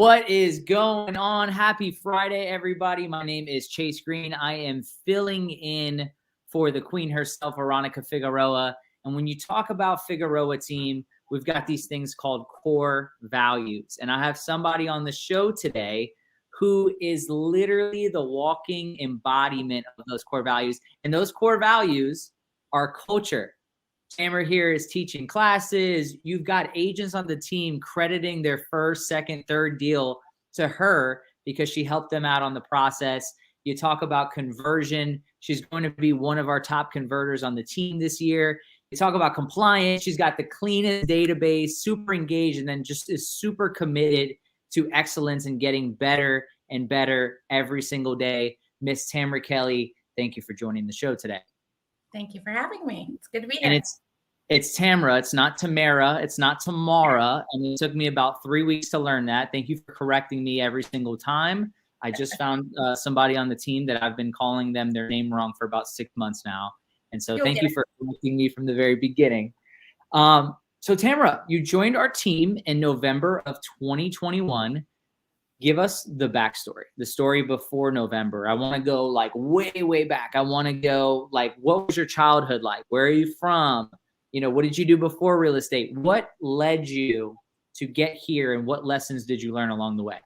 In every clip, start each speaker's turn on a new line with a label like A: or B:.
A: What is going on? Happy Friday, everybody. My name is Chase Green. I am filling in for the queen herself, Veronica Figueroa. And when you talk about Figueroa team, we've got these things called core values. And I have somebody on the show today who is literally the walking embodiment of those core values. And those core values are culture. Tamara here is teaching classes. You've got agents on the team crediting their first, second, third deal to her because she helped them out on the process. You talk about conversion. She's going to be one of our top converters on the team this year. You talk about compliance. She's got the cleanest database, super engaged, and then just is super committed to excellence and getting better and better every single day. Miss Tamara Kelly, thank you for joining the show today.
B: Thank you for having me. It's good to be here.
A: And it's Tamara. It's not Tamara. It's not Tamara. And it took me about 3 weeks to learn that. Thank you for correcting me every single time. I just found somebody on the team that I've been calling them their name wrong for about 6 months now. And so thank you for correcting me from the very beginning. So Tamara, you joined our team in November of 2021. Give us the backstory, the story before November. I want to go like way, way back. I want to go like, what was your childhood like? Where are you from? You know, what did you do before real estate? What led you to get here, and what lessons did you learn along the way?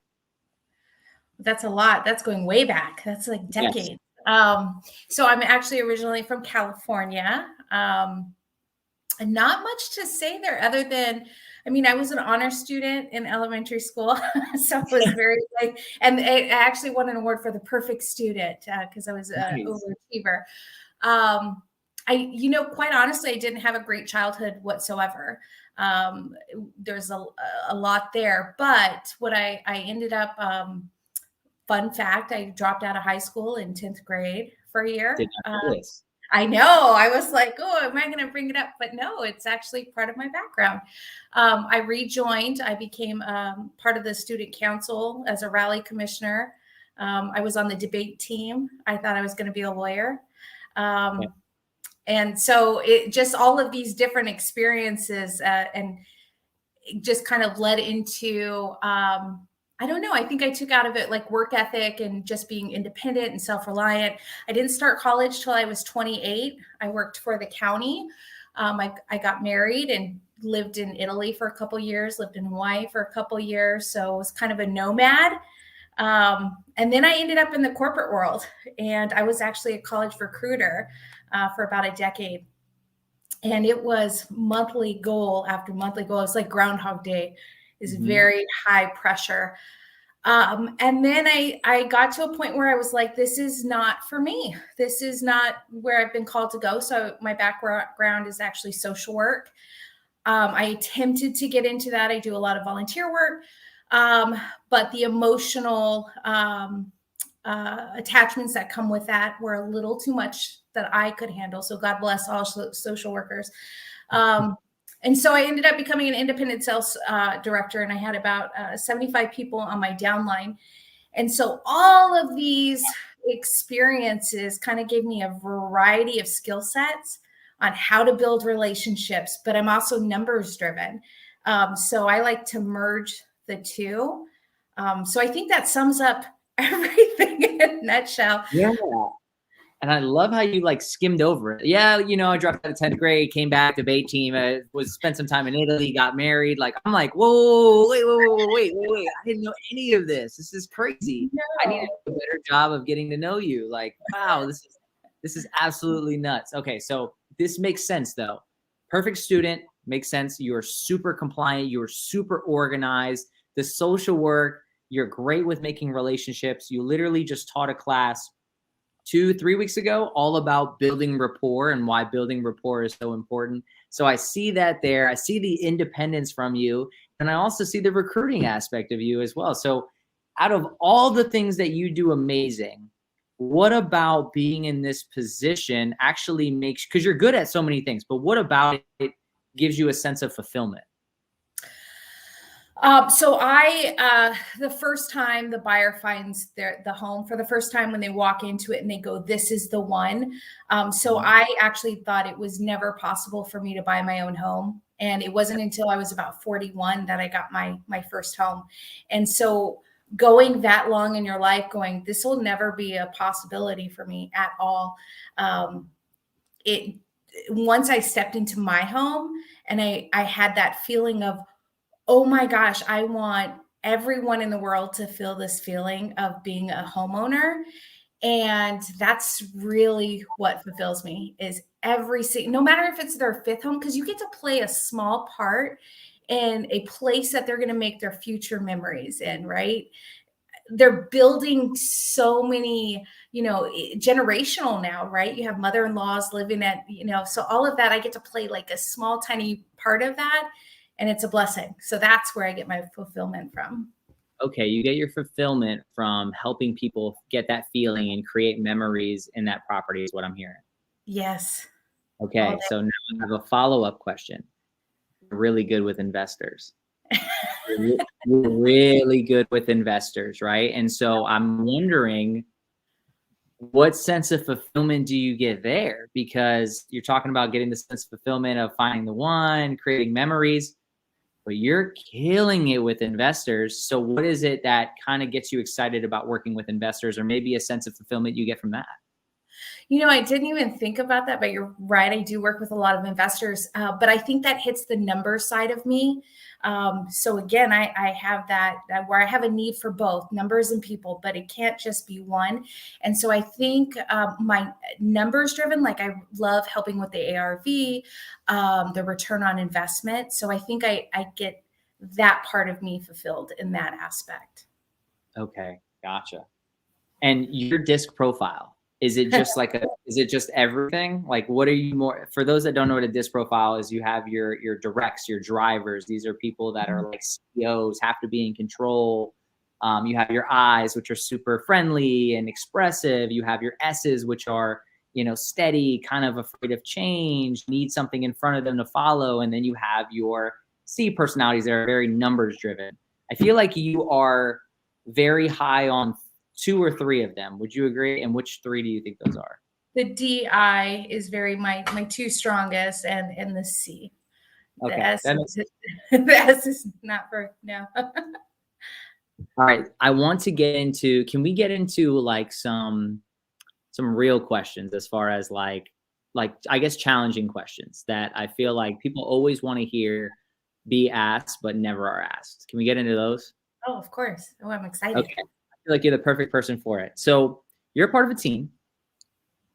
B: That's a lot. That's going way back. That's like decades. Yes. So I'm actually originally from California. And not much to say there other than, I mean, I was an honor student in elementary school. So it was very like, and I actually won an award for the perfect student because I was an overachiever. Quite honestly, I didn't have a great childhood whatsoever. There's a lot there, but what I ended up, fun fact, I dropped out of high school in 10th grade for a year. I know. I was like, oh, am I going to bring it up? But no, it's actually part of my background. I rejoined. I became part of the student council as a rally commissioner. I was on the debate team. I thought I was going to be a lawyer. And so it just all of these different experiences and it just kind of led into I don't know. I think I took out of it like work ethic and just being independent and self-reliant. I didn't start college till I was 28. I worked for the county. I got married and lived in Italy for a couple of years, lived in Hawaii for a couple of years. So I was kind of a nomad. And then I ended up in the corporate world, and I was actually a college recruiter for about a decade. And it was monthly goal after monthly goal. It's like Groundhog Day. Is very high pressure. And then I got to a point where I was like, this is not for me. This is not where I've been called to go. So my background is actually social work. I attempted to get into that. I do a lot of volunteer work, but the emotional attachments that come with that were a little too much that I could handle. So God bless all social workers. And so I ended up becoming an independent sales director, and I had about 75 people on my downline. And so all of these experiences kind of gave me a variety of skill sets on how to build relationships, but I'm also numbers driven. So I like to merge the two. So I think that sums up everything in a nutshell.
A: Yeah. And I love how you like skimmed over it. Yeah, you know, I dropped out of 10th grade, came back, debate team, spent some time in Italy, got married. Like, I'm like, whoa, wait. I didn't know any of this. This is crazy. No. I need to do a better job of getting to know you. Like, wow, this is absolutely nuts. Okay, so this makes sense though. Perfect student makes sense. You're super compliant. You're super organized. The social work, you're great with making relationships. You literally just taught a class 2-3 weeks ago, all about building rapport and why building rapport is so important. So I see that there. I see the independence from you. And I also see the recruiting aspect of you as well. So out of all the things that you do amazing, what about being in this position actually makes, because you're good at so many things, but what about it gives you a sense of fulfillment?
B: So the first time the buyer finds the home for the first time, when they walk into it and they go, "This is the one." So I actually thought it was never possible for me to buy my own home, and it wasn't until I was about 41 that I got my first home. And so going that long in your life, going, "This will never be a possibility for me at all." It Once I stepped into my home and I had that feeling of, oh my gosh, I want everyone in the world to feel this feeling of being a homeowner. And that's really what fulfills me, is no matter if it's their fifth home, because you get to play a small part in a place that they're going to make their future memories in, right? They're building so many, generational now, right? You have mother-in-laws living so all of that, I get to play like a small, tiny part of that. And it's a blessing. So that's where I get my fulfillment from.
A: Okay, you get your fulfillment from helping people get that feeling and create memories in that property is what I'm hearing.
B: Yes.
A: Okay, so now I have a follow-up question. You're really good with investors. You're really good with investors, right? And so I'm wondering, what sense of fulfillment do you get there? Because you're talking about getting the sense of fulfillment of finding the one, creating memories, but you're killing it with investors. So what is it that kind of gets you excited about working with investors, or maybe a sense of fulfillment you get from that?
B: I didn't even think about that, but you're right. I do work with a lot of investors, but I think that hits the number side of me. So again, I have that where I have a need for both numbers and people, but it can't just be one. And so I think my numbers driven, like I love helping with the ARV, the return on investment. So I think I get that part of me fulfilled in that aspect.
A: Okay, gotcha. And your disc profile, is it just is it just everything? Like, what are you more, for those that don't know what a disc profile is, you have your directs, your drivers. These are people that are like CEOs, have to be in control. You have your I's, which are super friendly and expressive. You have your S's, which are, steady, kind of afraid of change, need something in front of them to follow. And then you have your C personalities that are very numbers driven. I feel like you are very high on 2 or 3 of them. Would you agree? And which 3 do you think those are?
B: The DI is very my two strongest, and the C.
A: Okay.
B: The S is not for no.
A: All right. I want to get into, can we get into like some real questions, as far as like I guess challenging questions that I feel like people always want to hear be asked but never are asked. Can we get into those?
B: Oh, of course. Oh, I'm excited.
A: Okay. I feel like you're the perfect person for it. So you're part of a team.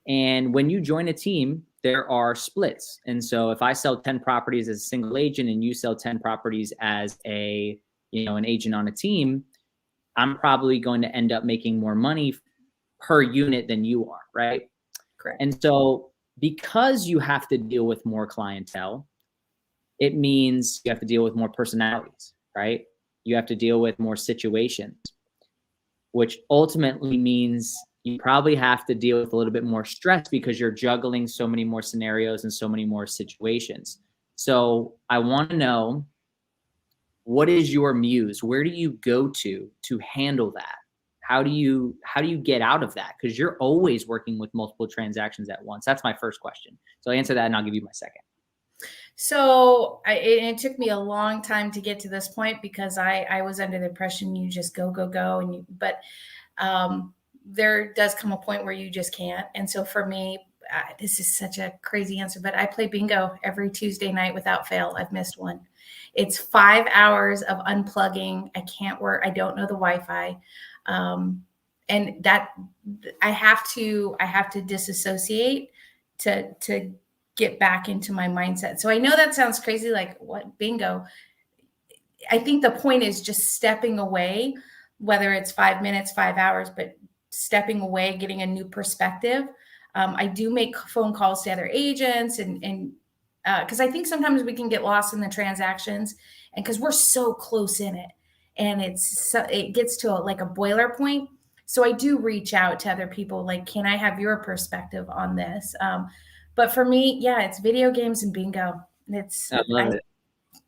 A: And when you join a team, there are splits. And so if I sell 10 properties as a single agent and you sell 10 properties as an agent on a team, I'm probably going to end up making more money per unit than you are, right?
B: Correct.
A: And so because you have to deal with more clientele, it means you have to deal with more personalities, right? You have to deal with more situations, which ultimately means you probably have to deal with a little bit more stress because you're juggling so many more scenarios and so many more situations. So I want to know, what is your muse? Where do you go to handle that? How do you get out of that? Because you're always working with multiple transactions at once. That's my first question. So I'll answer that and I'll give you my second.
B: So it took me a long time to get to this point, because I was under the impression you just go, but there does come a point where you just can't. And so for me, this is such a crazy answer, but I play bingo every Tuesday night without fail. I've missed one. It's 5 hours of unplugging. I can't work. I don't know the Wi-Fi. And that I have to disassociate to get back into my mindset. So I know that sounds crazy, like what, bingo? I think the point is just stepping away, whether it's 5 minutes, 5 hours, but stepping away, getting a new perspective. I do make phone calls to other agents, and because I think sometimes we can get lost in the transactions, and because we're so close in it, and it gets to like a boiler point. So I do reach out to other people, like, can I have your perspective on this? But for me, yeah, it's video games and bingo.
A: I love it.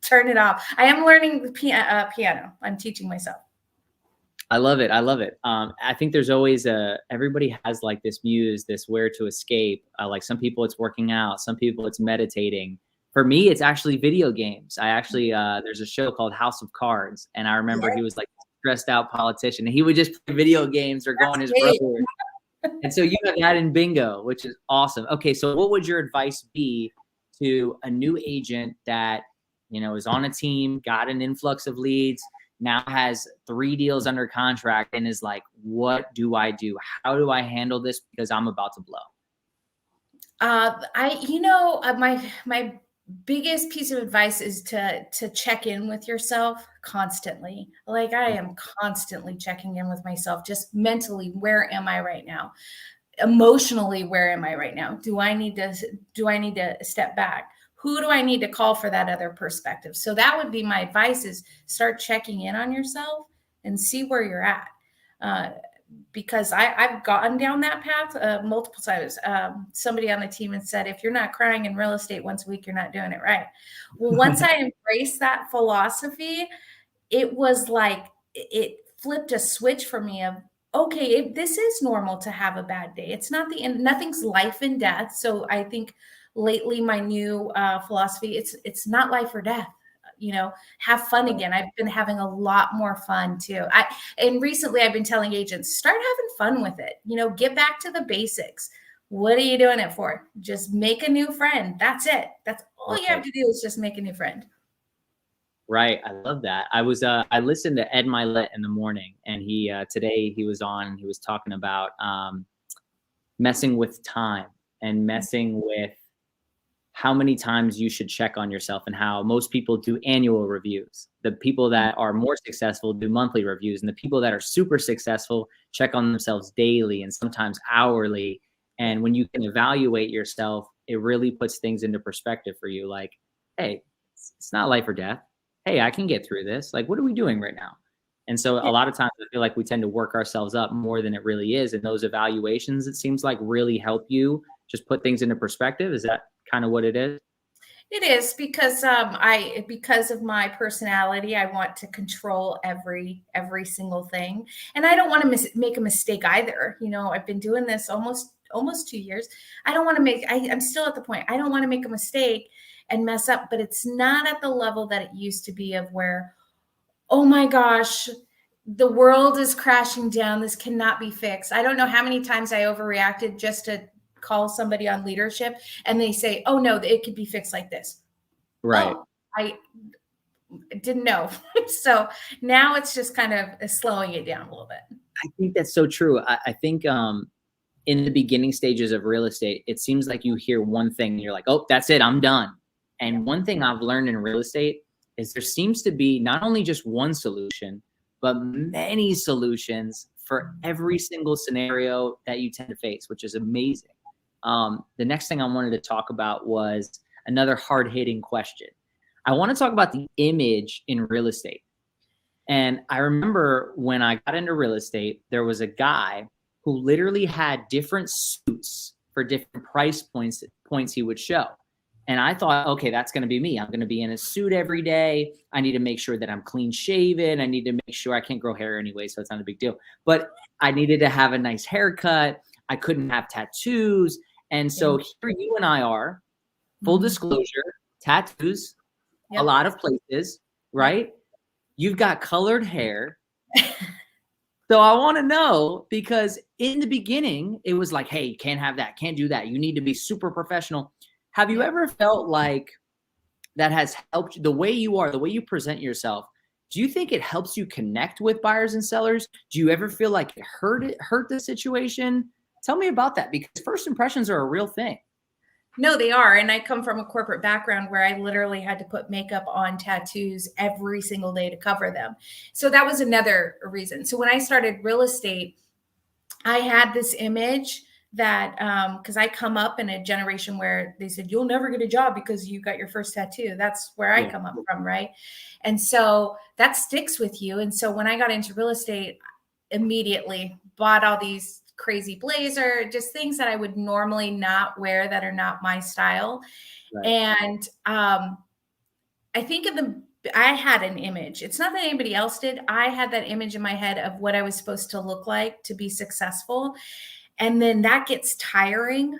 B: Turn it off. I am learning the piano. I'm teaching myself.
A: I love it. I love it. I think there's always everybody has like this muse, this where to escape. Like some people it's working out, some people it's meditating. For me, it's actually video games. I actually, there's a show called House of Cards, and I remember he was like stressed out politician, and he would just play video games or go on his brother. And so you have that in bingo, which is awesome. Okay, so what would your advice be to a new agent that, you know, is on a team, got an influx of leads, now has 3 deals under contract, and is like, what do I do? How do I handle this? Because I'm about to blow.
B: My biggest piece of advice is to check in with yourself constantly. Like I am constantly checking in with myself, just mentally, where am I right now? Emotionally, where am I right now? Do I need to step back? Who do I need to call for that other perspective? So that would be my advice, is start checking in on yourself and see where you're at. Because I've gotten down that path multiple times. Somebody on the team had said, if you're not crying in real estate once a week, you're not doing it right. Well, once I embraced that philosophy, it was like it flipped a switch for me of, okay, this is normal to have a bad day. It's not the end. Nothing's life and death. So I think lately my new philosophy, it's not life or death. Have fun again. I've been having a lot more fun too. And recently I've been telling agents, start having fun with it. Get back to the basics. What are you doing it for? Just make a new friend. That's it. That's all you have to do, is just make a new friend.
A: Right. I love that. I listened to Ed Milet in the morning, and today he was on, and he was talking about messing with time and messing with how many times you should check on yourself, and how most people do annual reviews. The people that are more successful do monthly reviews, and the people that are super successful check on themselves daily and sometimes hourly. And when you can evaluate yourself, it really puts things into perspective for you. Like, hey, it's not life or death. Hey, I can get through this. Like, what are we doing right now? And so a lot of times I feel like we tend to work ourselves up more than it really is. And those evaluations, it seems like, really help you just put things into perspective. Is that kind of what it is?
B: It is, because because of my personality, I want to control every single thing, and I don't want to make a mistake either. I've been doing this almost 2 years. I don't want to make. I'm still at the point. I don't want to make a mistake and mess up, but it's not at the level that it used to be, of where, oh my gosh, the world is crashing down. This cannot be fixed. I don't know how many times I overreacted just to call somebody on leadership, and they say, oh no, it could be fixed like this.
A: Right.
B: Oh, I didn't know. So now it's just kind of slowing it down a little bit.
A: I think that's so true. I think in the beginning stages of real estate, it seems like you hear one thing and you're like, oh, that's it, I'm done. And one thing I've learned in real estate is there seems to be not only just one solution, but many solutions for every single scenario that you tend to face, which is amazing. The next thing I wanted to talk about was another hard-hitting question. I want to talk about the image in real estate. And I remember when I got into real estate, there was a guy who literally had different suits for different price points he would show. And I thought, okay, that's going to be me. I'm going to be in a suit every day. I need to make sure that I'm clean shaven. I need to make sure I can't grow hair anyway, so it's not a big deal. But I needed to have a nice haircut. I couldn't have tattoos. And so here you and I are, full disclosure, tattoos, a lot of places, right? You've got colored hair. So I want to know, because in the beginning, it was like, hey, you can't have that, can't do that. You need to be super professional. Have you ever felt like that has helped the way you are, the way you present yourself? Do you think it helps you connect with buyers and sellers? Do you ever feel like it hurt the situation? Tell me about that, because first impressions are a real thing.
B: No, they are. And I come from a corporate background where I literally had to put makeup on tattoos every single day to cover them. So that was another reason. So when I started real estate, I had this image that, because I come up in a generation where they said, you'll never get a job because you got your first tattoo. That's where I come up from, right? And so that sticks with you. And so when I got into real estate, immediately bought all these crazy blazer, just things that I would normally not wear, that are not my style. Right. And I think I had an image. It's not that anybody else did. I had that image in my head of what I was supposed to look like to be successful. And then that gets tiring,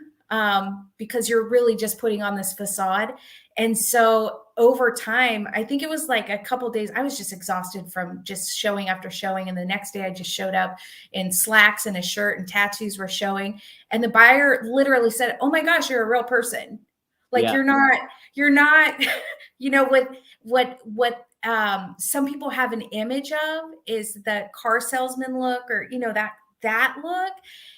B: because you're really just putting on this facade. And so over time, I think it was like a couple days, I was just exhausted from just showing after showing. And the next day I just showed up in slacks and a shirt, and tattoos were showing. And the buyer literally said, "Oh my gosh, you're a real person. Like
A: Yeah.
B: you're not, you know, what some people have an image of is the car salesman look, or, you know, that look."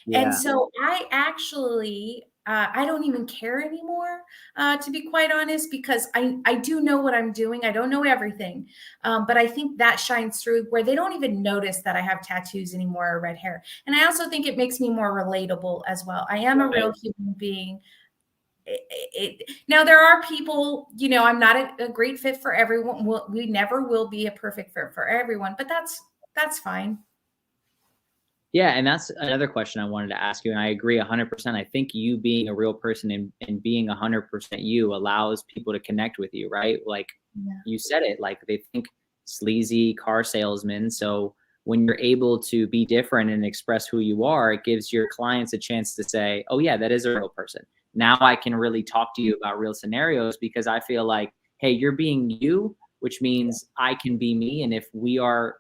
B: And
A: Yeah.
B: so I actually, I don't even care anymore, to be quite honest, because I do know what I'm doing. I don't know everything, but I think that shines through where they don't even notice that I have tattoos anymore or red hair. And I also think it makes me more relatable as well. I am a real human being. Now there are people, you know, I'm not a great fit for everyone. We never will be a perfect fit for everyone, but that's fine.
A: Yeah, and that's another question I wanted to ask you, and I agree 100%. I think you being a real person and being 100% you allows people to connect with you, right? Like
B: Yeah.
A: you said it, like they think sleazy car salesman. So when you're able to be different and express who you are, it gives your clients a chance to say, "Oh yeah, that is a real person. Now I can really talk to you about real scenarios because I feel like, hey, you're being you, which means I can be me. And if we are,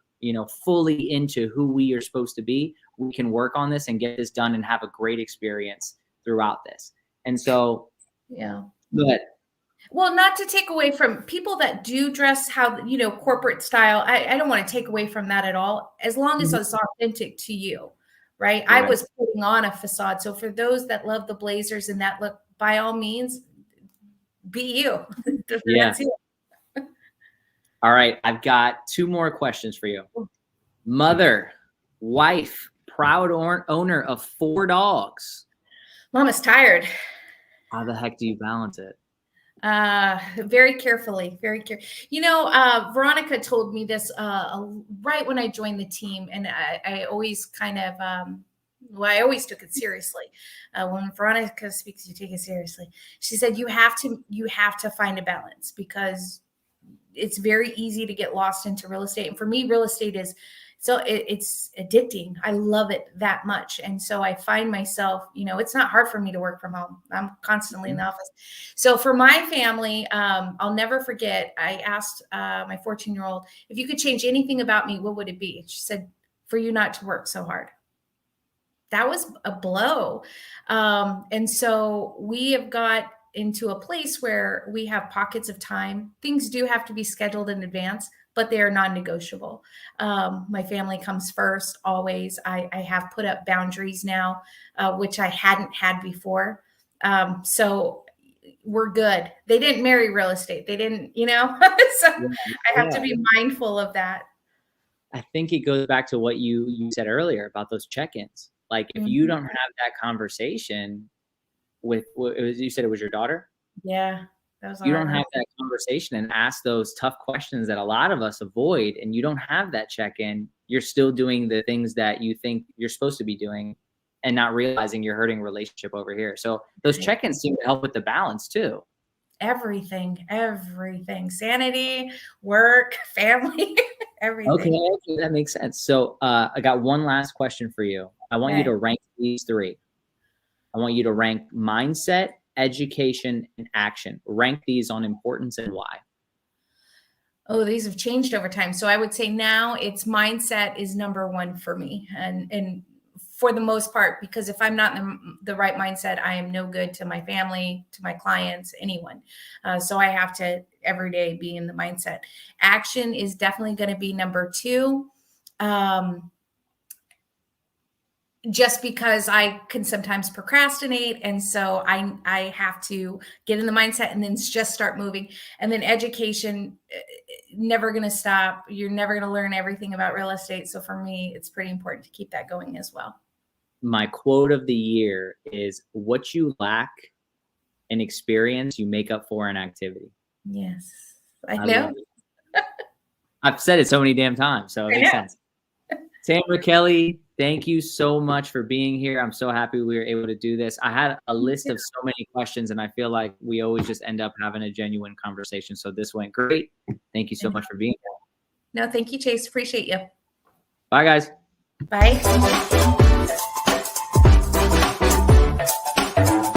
A: fully into who we are supposed to be, we can work on this and get this done and have a great experience throughout this." And so,
B: Yeah.
A: but
B: Well, not to take away from people that do dress how, you know, corporate style. I don't want to take away from that at all, as long as it's authentic to you, right? I
A: right.
B: was putting on a facade. So for those that love the blazers and that look, by all means, be you.
A: Yeah.
B: That's it.
A: All right. I've got two more questions for you. Mother, wife, proud owner of 4 dogs.
B: Mama's tired.
A: How the heck do you balance it?
B: Very carefully, very careful. You know, Veronica told me this right when I joined the team, and I always kind of, well, I always took it seriously. When Veronica speaks, you take it seriously. She said, you have to find a balance, because it's very easy to get lost into real estate. And for me, real estate is, so it's addicting. I love it that much. And so I find myself, you know, it's not hard for me to work from home. I'm constantly in the office. So for my family, I'll never forget, I asked my 14-year-old, if you could change anything about me, what would it be? She said, for you not to work so hard. That was a blow. And so we have got into a place where we have pockets of time. Things do have to be scheduled in advance, but they are non-negotiable. My family comes first, always. I have put up boundaries now, which I hadn't had before. So we're good. They didn't marry real estate. They didn't, so I have to be mindful of that.
A: I think it goes back to what you said earlier about those check-ins. Like if you don't have that conversation with, you said it was your daughter?
B: Yeah. That was
A: you don't have that conversation and ask those tough questions that a lot of us avoid, and you don't have that check-in, you're still doing the things that you think you're supposed to be doing and not realizing you're hurting relationship over here. So those check-ins seem to help with the balance too.
B: Everything, sanity, work, family, everything.
A: Okay, that makes sense. So I got one last question for you. I want you to rank these 3. I want you to rank mindset, education, and action. Rank these on importance and why.
B: Oh, these have changed over time. So I would say now it's mindset is number 1 for me. And for the most part, because if I'm not in the right mindset, I am no good to my family, to my clients, anyone. So I have to every day be in the mindset. Action is definitely going to be number 2. Just because I can sometimes procrastinate. And so I have to get in the mindset and then just start moving. And then education, never going to stop. You're never going to learn everything about real estate. So for me, it's pretty important to keep that going as well.
A: My quote of the year is, what you lack in experience, you make up for in activity.
B: Yes, I know.
A: I've said it so many damn times, so it makes sense. Tamara Kelly, Thank you so much for being here. I'm so happy we were able to do this. I had a list of so many questions, and I feel like we always just end up having a genuine conversation. So this went great. Thank you so much for being here.
B: No, thank you, Chase. Appreciate you.
A: Bye, guys.
B: Bye.